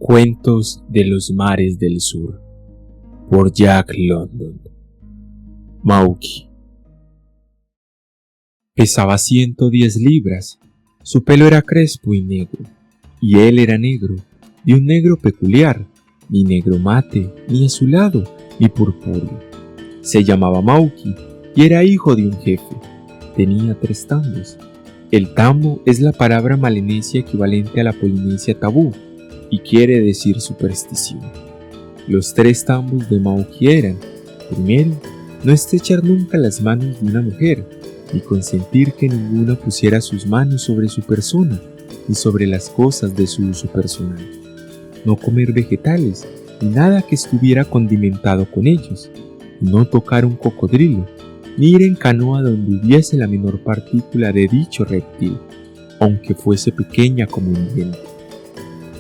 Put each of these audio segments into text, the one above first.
Cuentos de los mares del sur, por Jack London. Mauki. Pesaba 110 libras, su pelo era crespo y negro, y él era negro, de un negro peculiar, ni negro mate, ni azulado, ni purpúreo. Se llamaba Mauki y era hijo de un jefe. Tenía 3 tambos. El tambo es la palabra malenesia equivalente a la polinesia tabú, y quiere decir superstición. Los 3 tambos de Mauki eran: primero, no estrechar nunca las manos de una mujer, ni consentir que ninguna pusiera sus manos sobre su persona, ni sobre las cosas de su uso personal. No comer vegetales, ni nada que estuviera condimentado con ellos, y no tocar un cocodrilo, ni ir en canoa donde hubiese la menor partícula de dicho reptil, aunque fuese pequeña como un diente.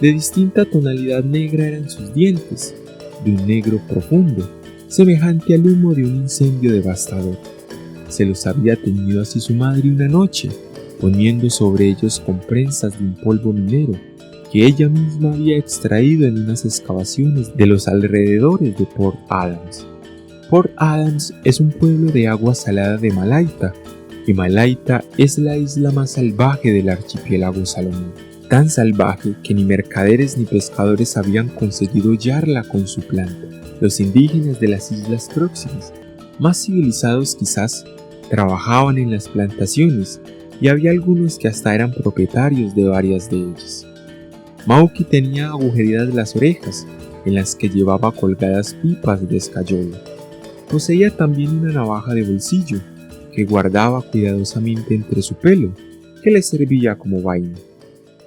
De distinta tonalidad negra eran sus dientes, de un negro profundo, semejante al humo de un incendio devastador. Se los había teñido así su madre una noche, poniendo sobre ellos con prensas de un polvo minero que ella misma había extraído en unas excavaciones de los alrededores de Port Adams. Port Adams es un pueblo de agua salada de Malaita, y Malaita es la isla más salvaje del archipiélago Salomón. Tan salvaje que ni mercaderes ni pescadores habían conseguido hallarla con su planta. Los indígenas de las islas próximas, más civilizados quizás, trabajaban en las plantaciones y había algunos que hasta eran propietarios de varias de ellas. Mauki tenía agujereadas las orejas, en las que llevaba colgadas pipas de escayola. Poseía también una navaja de bolsillo, que guardaba cuidadosamente entre su pelo, que le servía como vaina.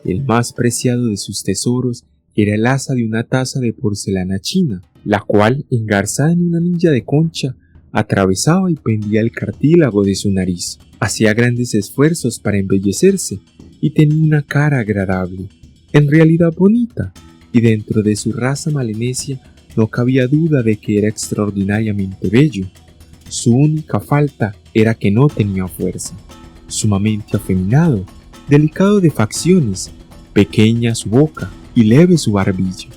El más preciado de sus tesoros era el asa de una taza de porcelana china, la cual, engarzada en una anilla de concha, atravesaba y pendía el cartílago de su nariz. Hacía grandes esfuerzos para embellecerse y tenía una cara agradable, en realidad bonita, y dentro de su raza malenesia no cabía duda de que era extraordinariamente bello. Su única falta era que no tenía fuerza. Sumamente afeminado, delicado de facciones, pequeña su boca y leve su barbilla.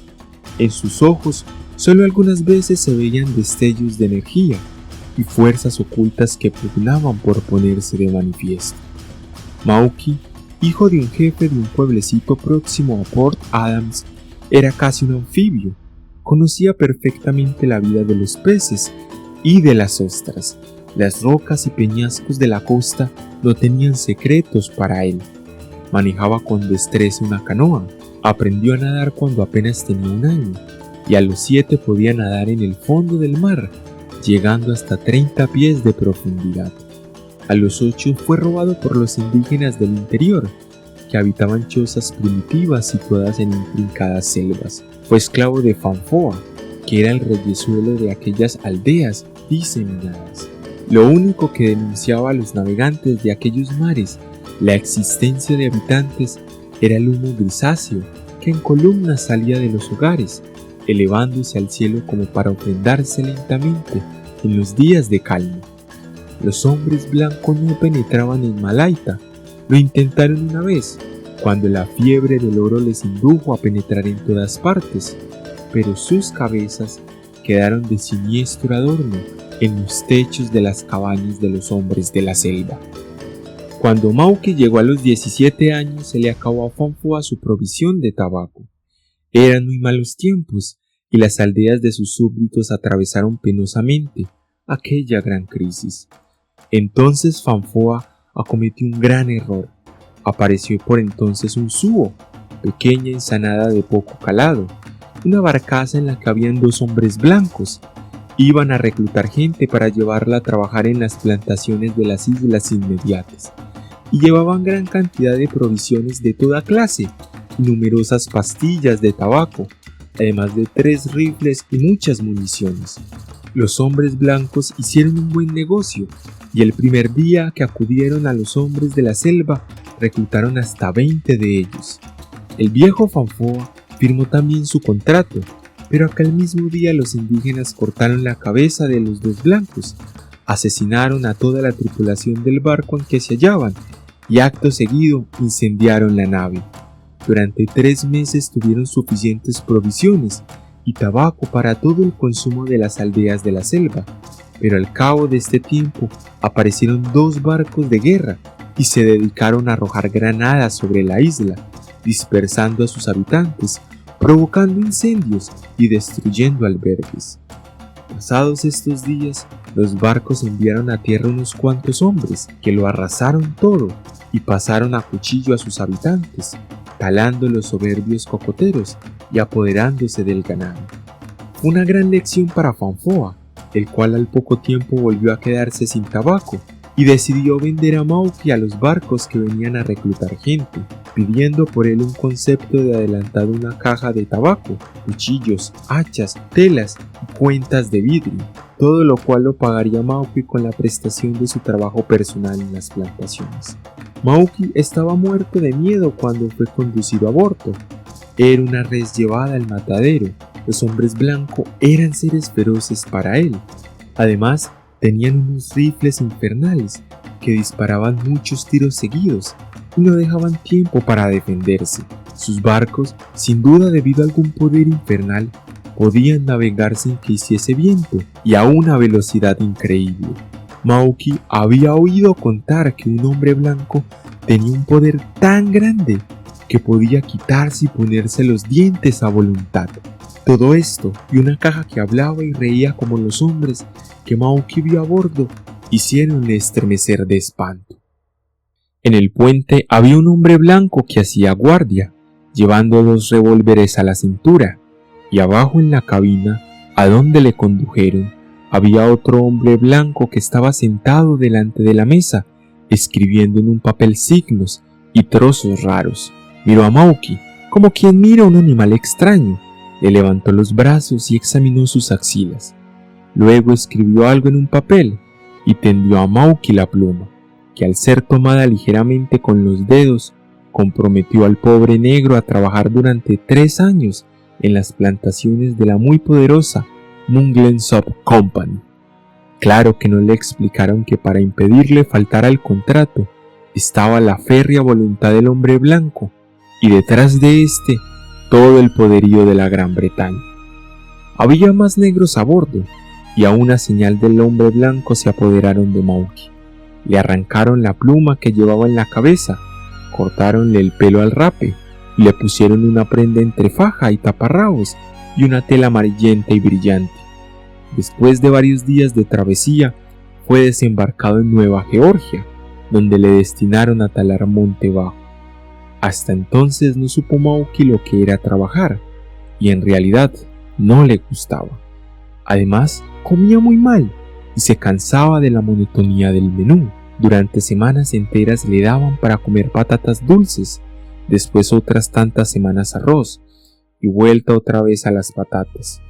En sus ojos solo algunas veces se veían destellos de energía y fuerzas ocultas que pugnaban por ponerse de manifiesto. Mauki, hijo de un jefe de un pueblecito próximo a Port Adams, era casi un anfibio. Conocía perfectamente la vida de los peces y de las ostras. Las rocas y peñascos de la costa no tenían secretos para él. Manejaba con destreza una canoa, aprendió a nadar cuando apenas tenía 1 año, y a los 7 podía nadar en el fondo del mar, llegando hasta 30 pies de profundidad. A los 8 fue robado por los indígenas del interior, que habitaban chozas primitivas situadas en intrincadas selvas. Fue esclavo de Fanfoa, que era el reyezuelo de aquellas aldeas diseminadas. Lo único que denunciaba a los navegantes de aquellos mares la existencia de habitantes era el humo grisáceo que en columnas salía de los hogares, elevándose al cielo como para ofrendarse lentamente en los días de calma. Los hombres blancos no penetraban en Malaita. Lo intentaron una vez, cuando la fiebre del oro les indujo a penetrar en todas partes, pero sus cabezas quedaron de siniestro adorno en los techos de las cabañas de los hombres de la selva. Cuando Mauki llegó a los 17 años, se le acabó a Fanfoa su provisión de tabaco. Eran muy malos tiempos, y las aldeas de sus súbditos atravesaron penosamente aquella gran crisis. Entonces Fanfoa acometió un gran error. Apareció por entonces un suo, pequeña ensenada de poco calado, una barcaza en la que habían 2 hombres blancos. Iban a reclutar gente para llevarla a trabajar en las plantaciones de las islas inmediatas, y llevaban gran cantidad de provisiones de toda clase y numerosas pastillas de tabaco, además de 3 rifles y muchas municiones. Los hombres blancos hicieron un buen negocio, y el primer día que acudieron a los hombres de la selva, reclutaron hasta 20 de ellos. El viejo Fanfoa firmó también su contrato, pero aquel mismo día los indígenas cortaron la cabeza de los 2 blancos, asesinaron a toda la tripulación del barco en que se hallaban y acto seguido incendiaron la nave. Durante 3 meses tuvieron suficientes provisiones y tabaco para todo el consumo de las aldeas de la selva, pero al cabo de este tiempo aparecieron 2 barcos de guerra y se dedicaron a arrojar granadas sobre la isla, dispersando a sus habitantes, provocando incendios y destruyendo albergues. Pasados estos días, los barcos enviaron a tierra unos cuantos hombres que lo arrasaron todo y pasaron a cuchillo a sus habitantes, talando los soberbios cocoteros y apoderándose del ganado. Fue una gran lección para Fanfoa, el cual al poco tiempo volvió a quedarse sin tabaco y decidió vender a Mauki a los barcos que venían a reclutar gente, pidiendo por él un concepto de adelantado una caja de tabaco, cuchillos, hachas, telas y cuentas de vidrio, todo lo cual lo pagaría Mauki con la prestación de su trabajo personal en las plantaciones. Mauki estaba muerto de miedo cuando fue conducido a bordo. Era una res llevada al matadero. Los hombres blancos eran seres feroces para él. Además, tenían unos rifles infernales que disparaban muchos tiros seguidos y no dejaban tiempo para defenderse. Sus barcos, sin duda debido a algún poder infernal, podían navegar sin que hiciese viento y a una velocidad increíble. Mauki había oído contar que un hombre blanco tenía un poder tan grande que podía quitarse y ponerse los dientes a voluntad. Todo esto y una caja que hablaba y reía como los hombres que Mauki vio a bordo hicieronle estremecer de espanto. En el puente había un hombre blanco que hacía guardia, llevando 2 revólveres a la cintura, y abajo en la cabina, a donde le condujeron, había otro hombre blanco que estaba sentado delante de la mesa, escribiendo en un papel signos y trozos raros. Miró a Mauki como quien mira a un animal extraño, le levantó los brazos y examinó sus axilas. Luego escribió algo en un papel y tendió a Mauki la pluma, que al ser tomada ligeramente con los dedos, comprometió al pobre negro a trabajar durante 3 años en las plantaciones de la muy poderosa Munglen Soap Company. Claro que no le explicaron que para impedirle faltar al contrato estaba la férrea voluntad del hombre blanco y detrás de este todo el poderío de la Gran Bretaña. Había más negros a bordo y a una señal del hombre blanco se apoderaron de Mauki. Le arrancaron la pluma que llevaba en la cabeza, cortáronle el pelo al rape y le pusieron una prenda entre faja y taparrabos y una tela amarillenta y brillante. Después de varios días de travesía, fue desembarcado en Nueva Georgia, donde le destinaron a talar monte bajo. Hasta entonces no supo Mauki lo que era trabajar, y en realidad no le gustaba. Además, comía muy mal y se cansaba de la monotonía del menú. Durante semanas enteras le daban para comer patatas dulces, después otras tantas semanas arroz, y vuelta otra vez a las patatas.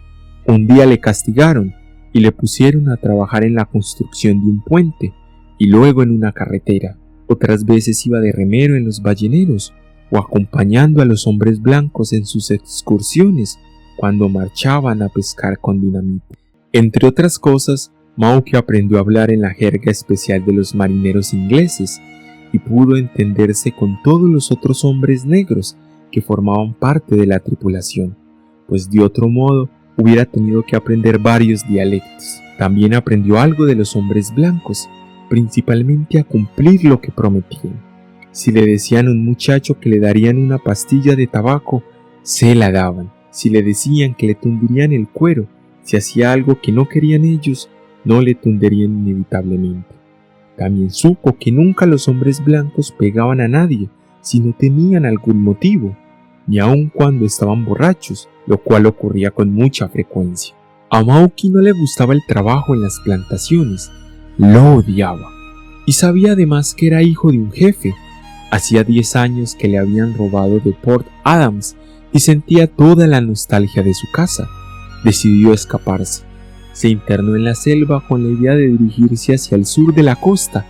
Un día le castigaron y le pusieron a trabajar en la construcción de un puente y luego en una carretera. Otras veces iba de remero en los balleneros o acompañando a los hombres blancos en sus excursiones cuando marchaban a pescar con dinamita. Entre otras cosas, Mauki aprendió a hablar en la jerga especial de los marineros ingleses y pudo entenderse con todos los otros hombres negros que formaban parte de la tripulación, pues de otro modo hubiera tenido que aprender varios dialectos. También aprendió algo de los hombres blancos, principalmente a cumplir lo que prometían. Si le decían a un muchacho que le darían una pastilla de tabaco, se la daban. Si le decían que le tundirían el cuero, si hacía algo que no querían ellos, no le tundirían inevitablemente. También supo que nunca los hombres blancos pegaban a nadie si no tenían algún motivo, ni aun cuando estaban borrachos, lo cual ocurría con mucha frecuencia. A Mauki no le gustaba el trabajo en las plantaciones, lo odiaba, y sabía además que era hijo de un jefe. Hacía 10 años que le habían robado de Port Adams y sentía toda la nostalgia de su casa. Decidió escaparse. Se internó en la selva con la idea de dirigirse hacia el sur de la costa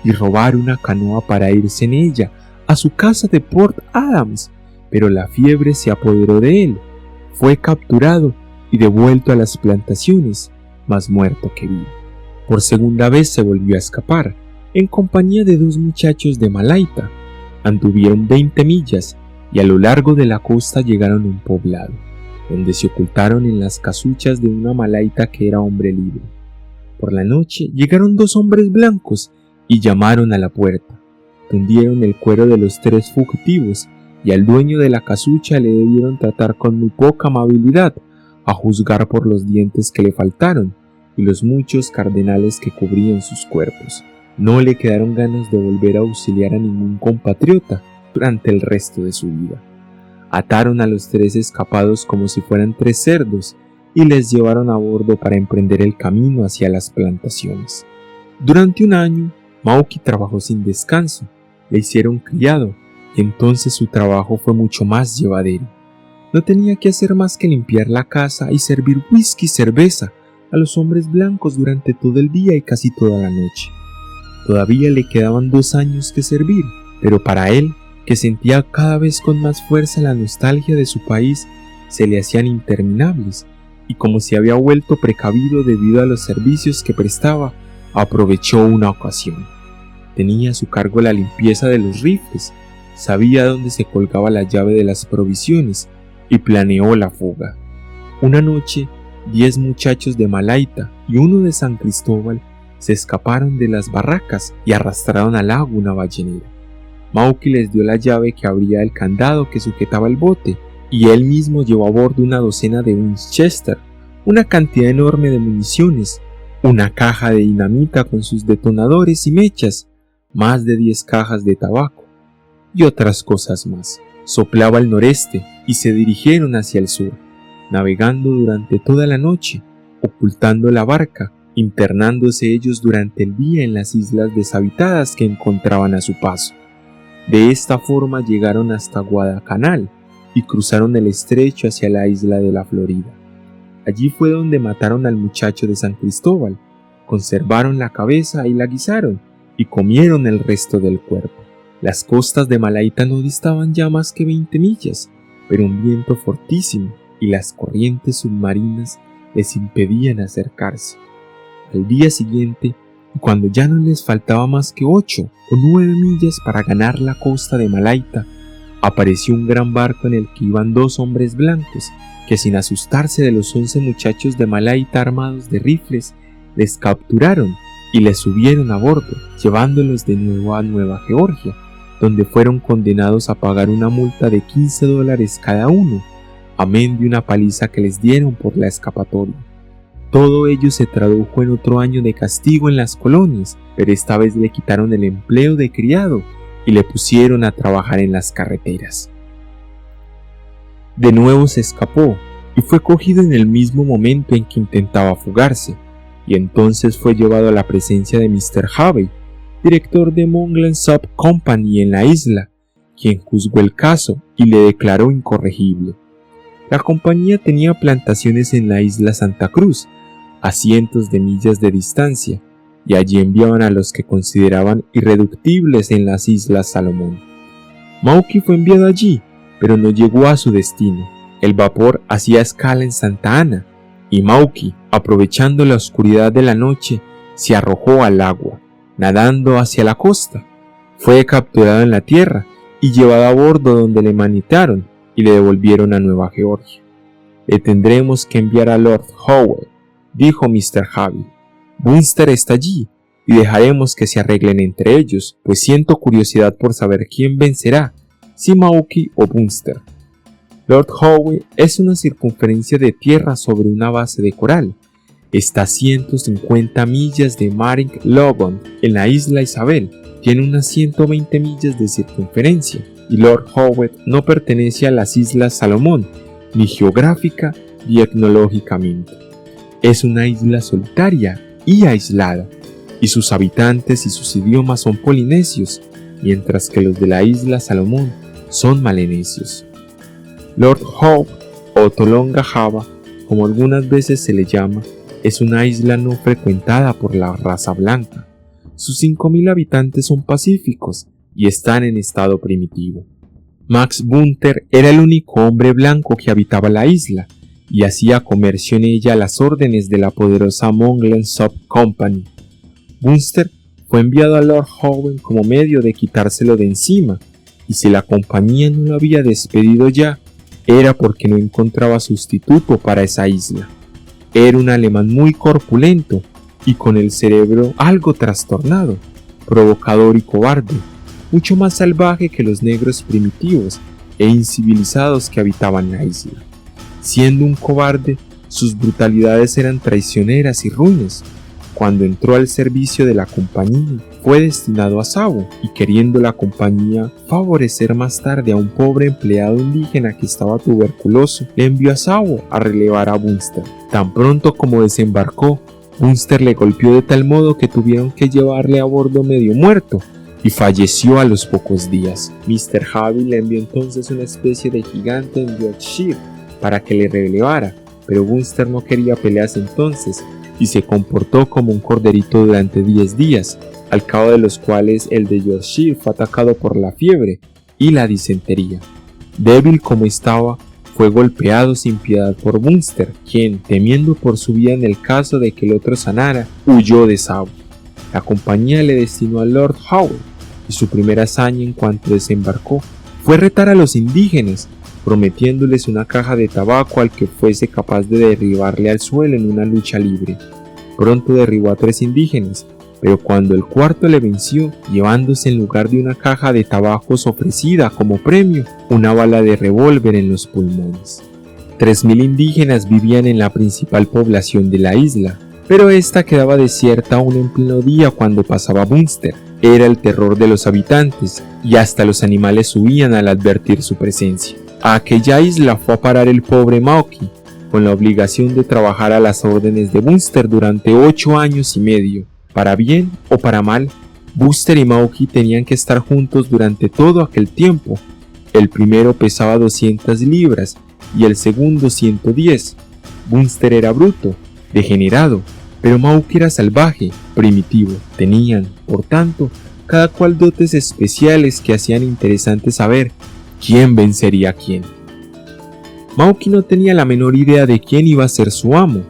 y robar una canoa para irse en ella a su casa de Port Adams, pero la fiebre se apoderó de él. Fue capturado y devuelto a las plantaciones, más muerto que vivo. Por segunda vez se volvió a escapar, en compañía de 2 muchachos de Malaita. Anduvieron 20 millas y a lo largo de la costa llegaron a un poblado, donde se ocultaron en las casuchas de una malaita que era hombre libre. Por la noche llegaron 2 hombres blancos y llamaron a la puerta. Tendieron el cuero de los 3 fugitivos y al dueño de la casucha le debieron tratar con muy poca amabilidad, a juzgar por los dientes que le faltaron y los muchos cardenales que cubrían sus cuerpos. No le quedaron ganas de volver a auxiliar a ningún compatriota durante el resto de su vida. Ataron a los 3 escapados como si fueran 3 cerdos y les llevaron a bordo para emprender el camino hacia las plantaciones. Durante un año, Mauki trabajó sin descanso. Le hicieron criado y entonces su trabajo fue mucho más llevadero. No tenía que hacer más que limpiar la casa y servir whisky y cerveza a los hombres blancos durante todo el día y casi toda la noche. Todavía le quedaban 2 años que servir, pero para él, que sentía cada vez con más fuerza la nostalgia de su país, se le hacían interminables, y como se había vuelto precavido debido a los servicios que prestaba, aprovechó una ocasión. Tenía a su cargo la limpieza de los rifles, sabía dónde se colgaba la llave de las provisiones y planeó la fuga. Una noche, 10 muchachos de Malaita y uno de San Cristóbal se escaparon de las barracas y arrastraron al agua una ballenera. Mauki les dio la llave que abría el candado que sujetaba el bote y él mismo llevó a bordo una docena de Winchester, una cantidad enorme de municiones, una caja de dinamita con sus detonadores y mechas, más de 10 cajas de tabaco y otras cosas más. Soplaba al noreste y se dirigieron hacia el sur, navegando durante toda la noche, ocultando la barca, internándose ellos durante el día en las islas deshabitadas que encontraban a su paso. De esta forma llegaron hasta Guadalcanal y cruzaron el estrecho hacia la isla de la Florida. Allí fue donde mataron al muchacho de San Cristóbal, conservaron la cabeza y la guisaron, y comieron el resto del cuerpo. Las costas de Malaita no distaban ya más que 20 millas, pero un viento fortísimo y las corrientes submarinas les impedían acercarse. Al día siguiente, cuando ya no les faltaba más que 8 o 9 millas para ganar la costa de Malaita, apareció un gran barco en el que iban 2 hombres blancos que, sin asustarse de los 11 muchachos de Malaita armados de rifles, les capturaron y les subieron a bordo, llevándolos de nuevo a Nueva Georgia, donde fueron condenados a pagar una multa de $15 cada uno, amén de una paliza que les dieron por la escapatoria. Todo ello se tradujo en otro año de castigo en las colonias, pero esta vez le quitaron el empleo de criado y le pusieron a trabajar en las carreteras. De nuevo se escapó y fue cogido en el mismo momento en que intentaba fugarse, y entonces fue llevado a la presencia de Mr. Harvey, director de Monkland Soap Company en la isla, quien juzgó el caso y le declaró incorregible. La compañía tenía plantaciones en la isla Santa Cruz, a cientos de millas de distancia, y allí enviaban a los que consideraban irreductibles en las islas Salomón. Mauki fue enviado allí, pero no llegó a su destino. El vapor hacía escala en Santa Ana, y Mauki, aprovechando la oscuridad de la noche, se arrojó al agua, nadando hacia la costa. Fue capturado en la tierra y llevado a bordo, donde le manitaron y le devolvieron a Nueva Georgia. Le tendremos que enviar a Lord Howell, dijo Mr. Harvey. Bunster está allí y dejaremos que se arreglen entre ellos, pues siento curiosidad por saber quién vencerá, si Mauki o Bunster. Lord Howell es una circunferencia de tierra sobre una base de coral. Está a 150 millas de Mare Logan en la isla Isabel. Tiene unas 120 millas de circunferencia y Lord Howell no pertenece a las islas Salomón, ni geográfica ni etnológicamente. Es una isla solitaria y aislada, y sus habitantes y sus idiomas son polinesios, mientras que los de la isla Salomón son malenesios. Lord Howe, o Tolonga Java, como algunas veces se le llama, es una isla no frecuentada por la raza blanca. Sus 5.000 habitantes son pacíficos y están en estado primitivo. Max Bunter era el único hombre blanco que habitaba la isla y hacía comercio en ella a las órdenes de la poderosa Monkland Soap Company. Bunster fue enviado a Lord Howe como medio de quitárselo de encima y si la compañía no lo había despedido ya, era porque no encontraba sustituto para esa isla. Era un alemán muy corpulento y con el cerebro algo trastornado, provocador y cobarde, mucho más salvaje que los negros primitivos e incivilizados que habitaban la isla. Siendo un cobarde, sus brutalidades eran traicioneras y ruines. Cuando entró al servicio de la compañía, fue destinado a Sabo, y queriendo la compañía favorecer más tarde a un pobre empleado indígena que estaba tuberculoso, le envió a Sabo a relevar a Bunster. Tan pronto como desembarcó, Bunster le golpeó de tal modo que tuvieron que llevarle a bordo medio muerto, y falleció a los pocos días. Mr. Javi le envió entonces una especie de gigante en Yorkshire para que le relevara, pero Bunster no quería peleas entonces, y se comportó como un corderito durante 10 días, al cabo de los cuales el de Yorkshire fue atacado por la fiebre y la disentería. Débil como estaba, fue golpeado sin piedad por Bunster, quien, temiendo por su vida en el caso de que el otro sanara, huyó de Sabo. La compañía le destinó a Lord Howard, y su primera hazaña en cuanto desembarcó fue retar a los indígenas, prometiéndoles una caja de tabaco al que fuese capaz de derribarle al suelo en una lucha libre. Pronto derribó a 3 indígenas, pero cuando el cuarto le venció, llevándose en lugar de una caja de tabacos ofrecida como premio, una bala de revólver en los pulmones. 3.000 indígenas vivían en la principal población de la isla, pero esta quedaba desierta aún en pleno día cuando pasaba Bunster. Era el terror de los habitantes, y hasta los animales huían al advertir su presencia. A aquella isla fue a parar el pobre Mauki, con la obligación de trabajar a las órdenes de Bunster durante 8 años y medio. Para bien o para mal, Bunster y Mauki tenían que estar juntos durante todo aquel tiempo. El primero pesaba 200 libras y el segundo 110. Bunster era bruto, degenerado, pero Mauki era salvaje, primitivo. Tenían, por tanto, cada cual dotes especiales que hacían interesante saber quién vencería a quién. Mauki no tenía la menor idea de quién iba a ser su amo,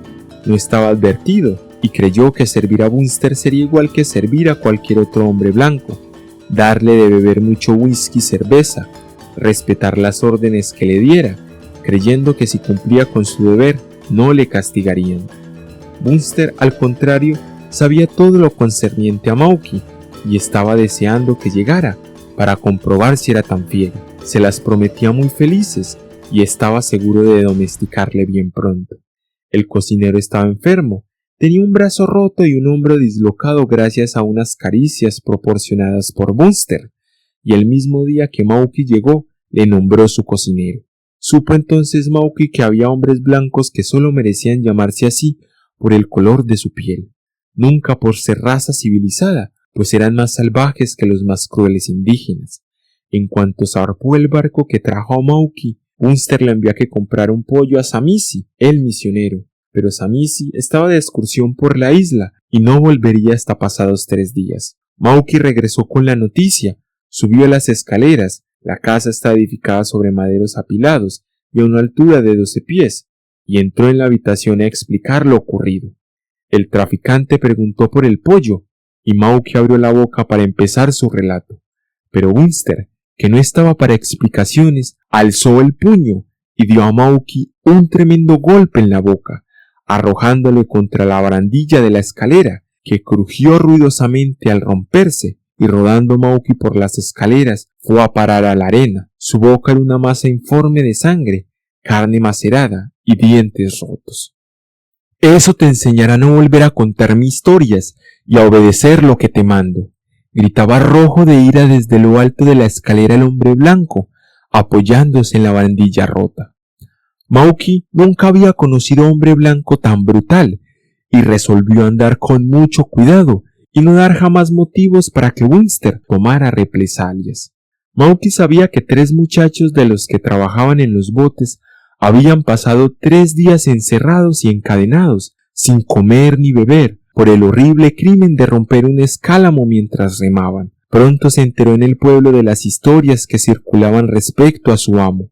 no estaba advertido y creyó que servir a Bunster sería igual que servir a cualquier otro hombre blanco, darle de beber mucho whisky y cerveza, respetar las órdenes que le diera, creyendo que si cumplía con su deber no le castigarían. Bunster, al contrario, sabía todo lo concerniente a Mauki y estaba deseando que llegara para comprobar si era tan fiel. Se las prometía muy felices y estaba seguro de domesticarle bien pronto. El cocinero estaba enfermo, tenía un brazo roto y un hombro dislocado gracias a unas caricias proporcionadas por Bunster, y el mismo día que Mauki llegó, le nombró su cocinero. Supo entonces Mauki que había hombres blancos que solo merecían llamarse así por el color de su piel, nunca por ser raza civilizada, pues eran más salvajes que los más crueles indígenas. En cuanto zarpó el barco que trajo a Mauki, Bunster le envió a que comprara un pollo a Samisi, el misionero, pero Samisi estaba de excursión por la isla y no volvería hasta pasados 3 días. Mauki regresó con la noticia, subió las escaleras, la casa está edificada sobre maderos apilados y a una altura de 12 pies, y entró en la habitación a explicar lo ocurrido. El traficante preguntó por el pollo, y Mauki abrió la boca para empezar su relato, pero Bunster, que no estaba para explicaciones, alzó el puño y dio a Mauki un tremendo golpe en la boca, arrojándole contra la barandilla de la escalera, que crujió ruidosamente al romperse, y rodando Mauki por las escaleras fue a parar a la arena. Su boca era una masa informe de sangre, carne macerada y dientes rotos. Eso te enseñará a no volver a contarme historias y a obedecer lo que te mando, gritaba rojo de ira desde lo alto de la escalera el hombre blanco, apoyándose en la barandilla rota. Mauki nunca había conocido a hombre blanco tan brutal y resolvió andar con mucho cuidado y no dar jamás motivos para que Bunster tomara represalias. Mauki sabía que 3 muchachos de los que trabajaban en los botes habían pasado 3 días encerrados y encadenados, sin comer ni beber, por el horrible crimen de romper un escálamo mientras remaban. Pronto se enteró en el pueblo de las historias que circulaban respecto a su amo.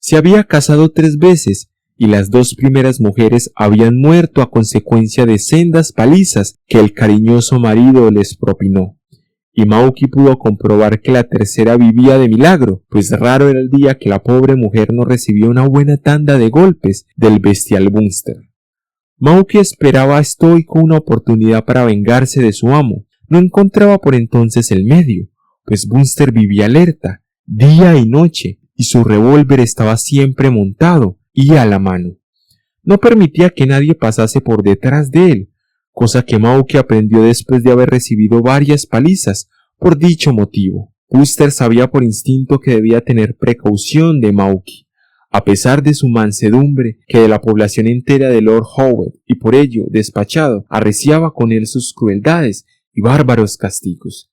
Se había casado 3 veces y las 2 primeras mujeres habían muerto a consecuencia de sendas palizas que el cariñoso marido les propinó. y Mauky pudo comprobar que la tercera vivía de milagro, pues raro era el día que la pobre mujer no recibía una buena tanda de golpes del bestial Bunster. Mauky esperaba estoico una oportunidad para vengarse de su amo. No encontraba por entonces el medio, pues Bunster vivía alerta, día y noche, y su revólver estaba siempre montado y a la mano. No permitía que nadie pasase por detrás de él, cosa que Mauky aprendió después de haber recibido varias palizas por dicho motivo. Bunster sabía por instinto que debía tener precaución de Mauky, a pesar de su mansedumbre, que de la población entera de Lord Howard, y por ello, despachado, arreciaba con él sus crueldades y bárbaros castigos.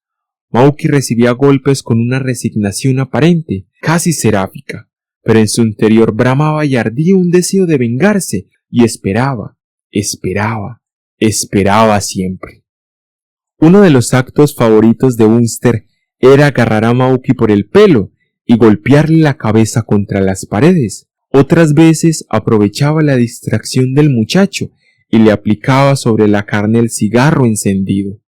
Mauky recibía golpes con una resignación aparente, casi seráfica, pero en su interior bramaba y ardía un deseo de vengarse, y esperaba siempre. Uno de los actos favoritos de Bunster era agarrar a Mauky por el pelo y golpearle la cabeza contra las paredes. Otras veces aprovechaba la distracción del muchacho y le aplicaba sobre la carne el cigarro encendido.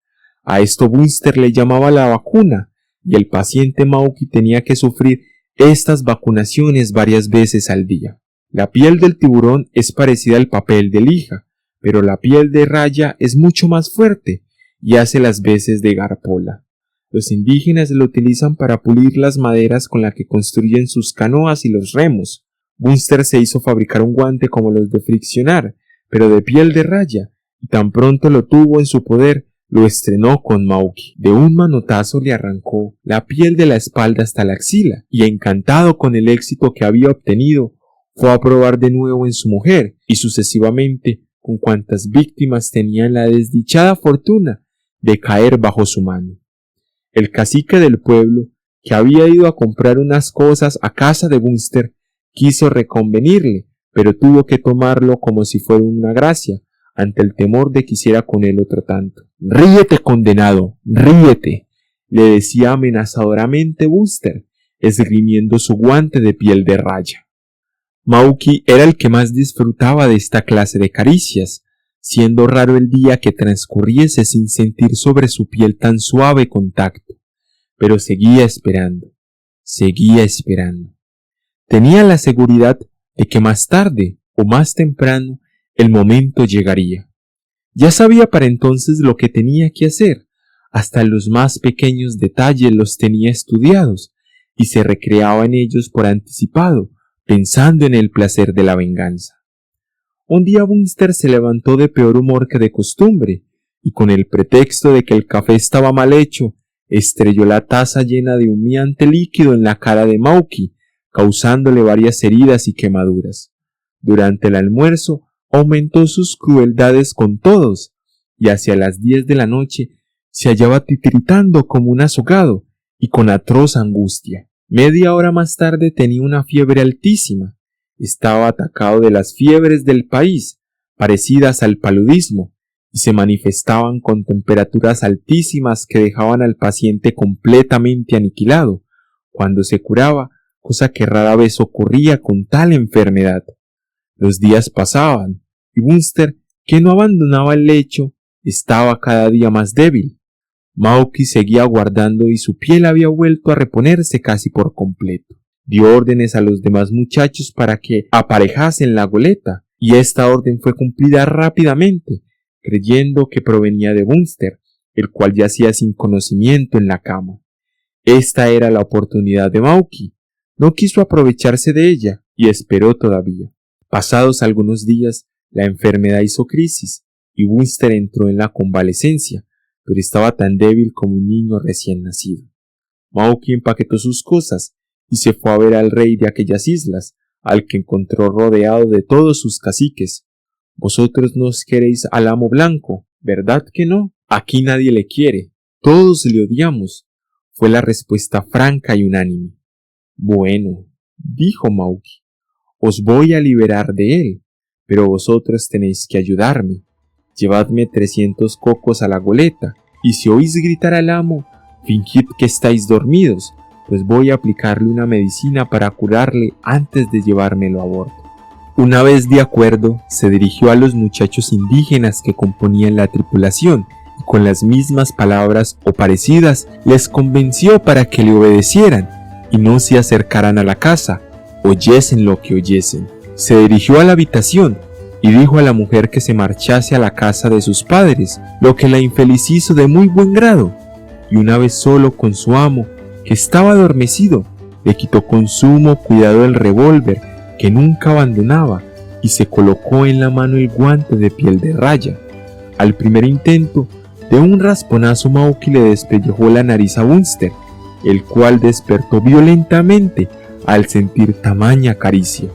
A esto Bunster le llamaba la vacuna, y el paciente Mauky tenía que sufrir estas vacunaciones varias veces al día. La piel del tiburón es parecida al papel de lija, pero la piel de raya es mucho más fuerte y hace las veces de garpola. Los indígenas lo utilizan para pulir las maderas con las que construyen sus canoas y los remos. Bunster se hizo fabricar un guante como los de friccionar, pero de piel de raya, y tan pronto lo tuvo en su poder, lo estrenó con Mauky. De un manotazo le arrancó la piel de la espalda hasta la axila, y encantado con el éxito que había obtenido, fue a probar de nuevo en su mujer, y sucesivamente con cuantas víctimas tenían la desdichada fortuna de caer bajo su mano. El cacique del pueblo, que había ido a comprar unas cosas a casa de Bunster, quiso reconvenirle, pero tuvo que tomarlo como si fuera una gracia, ante el temor de que hiciera con él otro tanto. «Ríete, condenado, ríete», le decía amenazadoramente Bunster, esgrimiendo su guante de piel de raya. Mauky era el que más disfrutaba de esta clase de caricias, siendo raro el día que transcurriese sin sentir sobre su piel tan suave contacto, pero seguía esperando. Tenía la seguridad de que más tarde o más temprano el momento llegaría. Ya sabía para entonces lo que tenía que hacer, hasta los más pequeños detalles los tenía estudiados y se recreaba en ellos por anticipado, pensando en el placer de la venganza. Un día Bunster se levantó de peor humor que de costumbre, y con el pretexto de que el café estaba mal hecho, estrelló la taza llena de humeante líquido en la cara de Mauky, causándole varias heridas y quemaduras. Durante el almuerzo aumentó sus crueldades con todos, y hacia las 10 de la noche se hallaba titiritando como un azogado y con atroz angustia. Media hora más tarde tenía una fiebre altísima. Estaba atacado de las fiebres del país, parecidas al paludismo, y se manifestaban con temperaturas altísimas que dejaban al paciente completamente aniquilado, cuando se curaba, cosa que rara vez ocurría con tal enfermedad. Los días pasaban, y Bunster, que no abandonaba el lecho, estaba cada día más débil. Mauky seguía aguardando y su piel había vuelto a reponerse casi por completo. Dio órdenes a los demás muchachos para que aparejasen la goleta, y esta orden fue cumplida rápidamente, creyendo que provenía de Bunster, el cual yacía sin conocimiento en la cama. Esta era la oportunidad de Mauky. No quiso aprovecharse de ella y esperó todavía. Pasados algunos días, la enfermedad hizo crisis y Bunster entró en la convalecencia, pero estaba tan débil como un niño recién nacido. Mauky empaquetó sus cosas y se fue a ver al rey de aquellas islas, al que encontró rodeado de todos sus caciques. «Vosotros no os queréis al amo blanco, ¿verdad que no? Aquí nadie le quiere, todos le odiamos», fue la respuesta franca y unánime. «Bueno», dijo Mauky, «os voy a liberar de él, pero vosotros tenéis que ayudarme. Llevadme 300 cocos a la goleta, y si oís gritar al amo, fingid que estáis dormidos, pues voy a aplicarle una medicina para curarle antes de llevármelo a bordo». Una vez de acuerdo, se dirigió a los muchachos indígenas que componían la tripulación y con las mismas palabras o parecidas les convenció para que le obedecieran y no se acercaran a la casa, oyesen lo que oyesen. Se dirigió a la habitación y dijo a la mujer que se marchase a la casa de sus padres, lo que la infeliz hizo de muy buen grado, y una vez solo con su amo, que estaba adormecido, le quitó con sumo cuidado el revólver que nunca abandonaba y se colocó en la mano el guante de piel de raya. Al primer intento, de un rasponazo Mauki le despellejó la nariz a Bunster, el cual despertó violentamente al sentir tamaña caricia.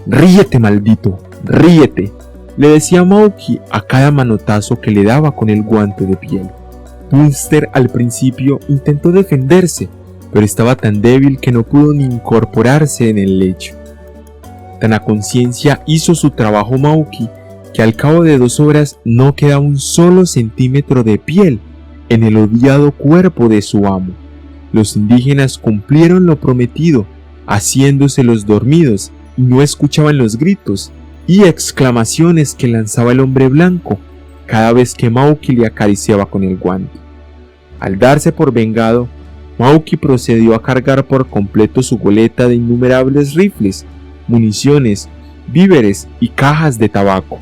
«¡Ríete, maldito! ¡Ríete!», le decía Mauki a cada manotazo que le daba con el guante de piel. Bunster al principio intentó defenderse, pero estaba tan débil que no pudo ni incorporarse en el lecho. Tan a conciencia hizo su trabajo Mauki que al cabo de 2 horas no quedaba un solo centímetro de piel en el odiado cuerpo de su amo. Los indígenas cumplieron lo prometido, haciéndose los dormidos, y no escuchaban los gritos y exclamaciones que lanzaba el hombre blanco cada vez que Mauki le acariciaba con el guante. Al darse por vengado, Mauki procedió a cargar por completo su goleta de innumerables rifles, municiones, víveres y cajas de tabaco.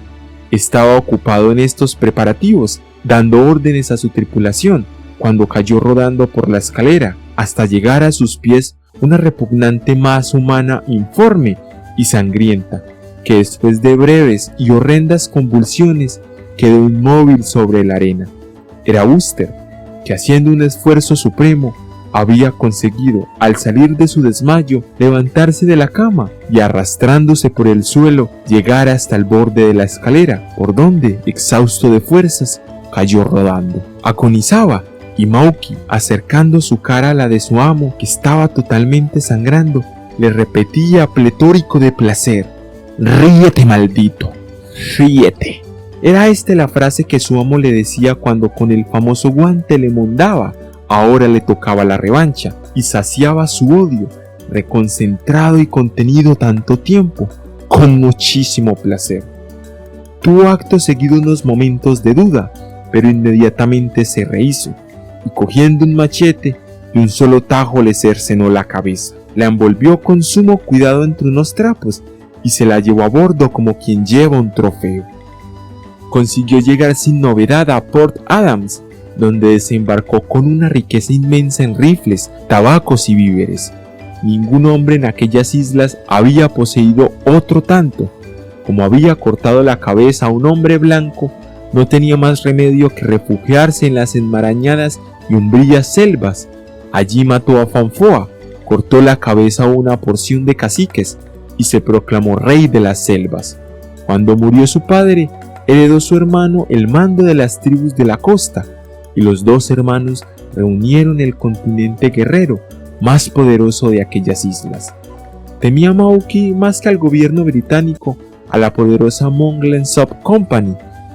Estaba ocupado en estos preparativos, dando órdenes a su tripulación, cuando cayó rodando por la escalera hasta llegar a sus pies una repugnante masa humana informe y sangrienta, que después de breves y horrendas convulsiones quedó inmóvil sobre la arena. Era Buster, que haciendo un esfuerzo supremo había conseguido, al salir de su desmayo, levantarse de la cama y arrastrándose por el suelo, llegar hasta el borde de la escalera, por donde, exhausto de fuerzas, cayó rodando. Agonizaba, y Mauki, acercando su cara a la de su amo, que estaba totalmente sangrando, le repetía pletórico de placer: «¡Ríete, maldito! ¡Ríete!». Era esta la frase que su amo le decía cuando con el famoso guante le mondaba. Ahora le tocaba la revancha y saciaba su odio, reconcentrado y contenido tanto tiempo, con muchísimo placer. Tuvo acto seguido unos momentos de duda, pero inmediatamente se rehizo y cogiendo un machete, de un solo tajo le cercenó la cabeza. La envolvió con sumo cuidado entre unos trapos y se la llevó a bordo como quien lleva un trofeo. Consiguió llegar sin novedad a Port Adams, donde desembarcó con una riqueza inmensa en rifles, tabacos y víveres. Ningún hombre en aquellas islas había poseído otro tanto. Como había cortado la cabeza a un hombre blanco, no tenía más remedio que refugiarse en las enmarañadas y umbrías selvas. Allí mató a Fanfoa, cortó la cabeza a una porción de caciques y se proclamó rey de las selvas. Cuando murió su padre, heredó su hermano el mando de las tribus de la costa, y los 2 hermanos reunieron el continente guerrero más poderoso de aquellas islas. Temía Mauki más que al gobierno británico a la poderosa Monglen Sub Company,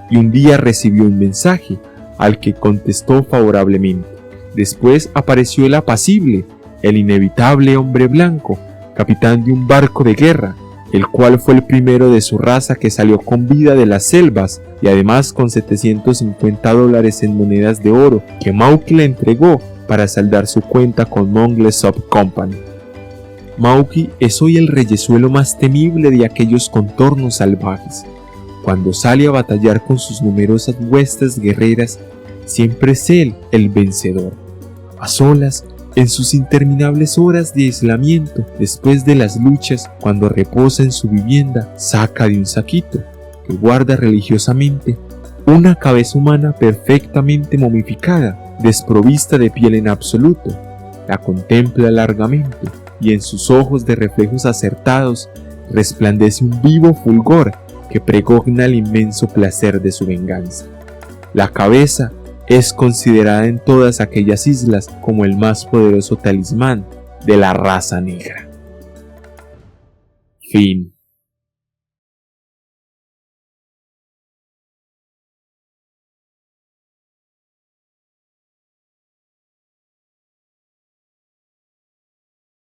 y un día recibió un mensaje, al que contestó favorablemente. Después apareció el apacible, el inevitable hombre blanco, capitán de un barco de guerra, el cual fue el primero de su raza que salió con vida de las selvas y además con $750 en monedas de oro que Mauki le entregó para saldar su cuenta con Monglen Sub Company. Mauki es hoy el reyezuelo más temible de aquellos contornos salvajes. Cuando sale a batallar con sus numerosas huestes guerreras, siempre es él el vencedor. A solas, en sus interminables horas de aislamiento, después de las luchas, cuando reposa en su vivienda, saca de un saquito, que guarda religiosamente, una cabeza humana perfectamente momificada, desprovista de piel en absoluto. La contempla largamente, y en sus ojos de reflejos acertados resplandece un vivo fulgor que pregona el inmenso placer de su venganza. La cabeza es considerada en todas aquellas islas como el más poderoso talismán de la raza negra. Fin.